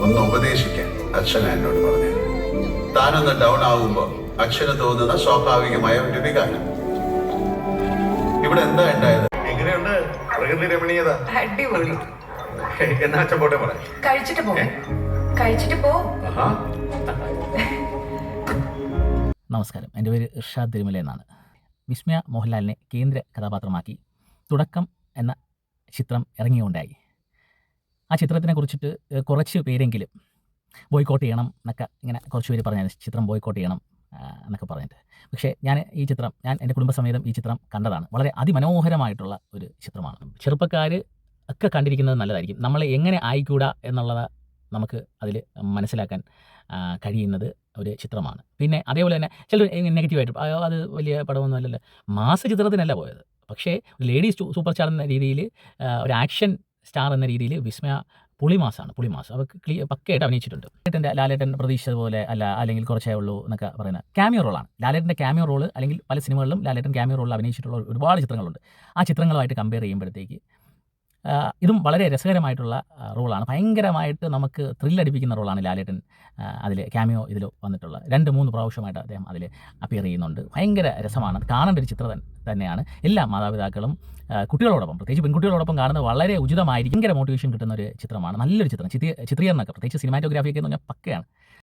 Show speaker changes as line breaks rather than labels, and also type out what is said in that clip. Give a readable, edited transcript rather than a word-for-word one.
ഒന്ന് ഉപദേശിക്കാൻ അച്ഛൻ എന്നോട് പറഞ്ഞു. താനൊന്ന് ഡൗൺ ആവുമ്പോ അച്ഛന് തോന്നുന്ന സ്വാഭാവികമായ ഒരു വികാരം. ഇവിടെ എന്താ ഉണ്ടായത്?
എങ്ങനെയുണ്ട് പ്രകൃതി രമണീയത?
അടിപൊളി.
എന്നാ അച്ഛൻ പോട്ടെ പറയാം.
കഴിച്ചിട്ട് പോ. കഴിച്ചിട്ട് പോ.
നമസ്കാരം, എൻ്റെ പേര് ഇർഷാദ് തിരുമല എന്നാണ്. വിസ്മയ മോഹൻലാലിനെ കേന്ദ്ര കഥാപാത്രമാക്കി തുടക്കം എന്ന ചിത്രം ഇറങ്ങിയുണ്ടായി. ആ ചിത്രത്തിനെ കുറിച്ചിട്ട് കുറച്ച് പേരെങ്കിലും ബോയ്ക്കോട്ട് ചെയ്യണം എന്നൊക്കെ ഇങ്ങനെ കുറച്ച് പേര് പറഞ്ഞാൽ ചിത്രം ബോയ്ക്കോട്ട് ചെയ്യണം എന്നൊക്കെ പറഞ്ഞിട്ട്. പക്ഷേ ഞാൻ എൻ്റെ കുടുംബസമേതം ഈ ചിത്രം കണ്ടതാണ്. വളരെ അതിമനോഹരമായിട്ടുള്ള ഒരു ചിത്രമാണ്. ചെറുപ്പക്കാർ ഒക്കെ കണ്ടിരിക്കുന്നത് നല്ലതായിരിക്കും. നമ്മളെ എങ്ങനെ ആയിക്കൂടാ എന്നുള്ളത് നമുക്ക് അതിൽ മനസ്സിലാക്കാൻ കഴിയുന്നത് ഒരു ചിത്രമാണ്. പിന്നെ അതേപോലെ തന്നെ ചിലർ നെഗറ്റീവായിട്ട് അത് വലിയ പടമൊന്നും അല്ലല്ലോ, മാസ് ചിത്രത്തിനല്ല പോയത്. പക്ഷേ ലേഡി സൂപ്പർ സ്റ്റാർ എന്ന രീതിയിൽ, ഒരു ആക്ഷൻ സ്റ്റാർ എന്ന രീതിയിൽ വിസ്മയ പുളിമാസാണ്. അവർക്ക് പക്കയായിട്ട് അഭിനയിച്ചിട്ടുണ്ട്. ലാലേട്ടൻ പ്രതീക്ഷിച്ചതുപോലെ അല്ല, അല്ലെങ്കിൽ കുറച്ചേ ഉള്ളൂ എന്നൊക്കെ പറയുന്ന ക്യാമിയോ റോളാണ്. ലാലേട്ടൻ്റെ ക്യാമിയോ റോള്, അല്ലെങ്കിൽ പല സിനിമകളിലും ലാലേട്ടൻ ക്യാമിയോ റോളിൽ അഭിനയിച്ചിട്ടുള്ള ഒരുപാട് ചിത്രങ്ങളുണ്ട്. ആ ചിത്രങ്ങളുമായിട്ട് കമ്പയർ ചെയ്യുമ്പോഴത്തേക്ക് ഇതും വളരെ രസകരമായിട്ടുള്ള റോളാണ്. ഭയങ്കരമായിട്ട് നമുക്ക് ത്രില്ലടിപ്പിക്കുന്ന റോളാണ് ലാലേട്ടൻ അതിൽ ക്യാമിയോ ഇതിൽ വന്നിട്ടുള്ള 2-3 പ്രാവശ്യമായിട്ട് അദ്ദേഹം അതിൽ അപ്പിയർ ചെയ്യുന്നുണ്ട്. ഭയങ്കര രസമാണ്, കാണേണ്ട ഒരു ചിത്രം തന്നെയാണ്. എല്ലാ മാതാപിതാക്കളും കുട്ടികളോടൊപ്പം, പ്രത്യേകിച്ച് പെൺകുട്ടികളോടൊപ്പം കാണുന്നത് വളരെ ഉചിതമായിരിക്കും. ഭയങ്കര മോട്ടിവേഷൻ കിട്ടുന്ന ഒരു ചിത്രമാണ്. നല്ലൊരു ചിത്രം. ചിത്രീകരണമൊക്കെ, പ്രത്യേകിച്ച് സിനിമാറ്റോഗ്രാഫിയൊക്കെ എന്ന് പറഞ്ഞാൽ പക്കയാണ്.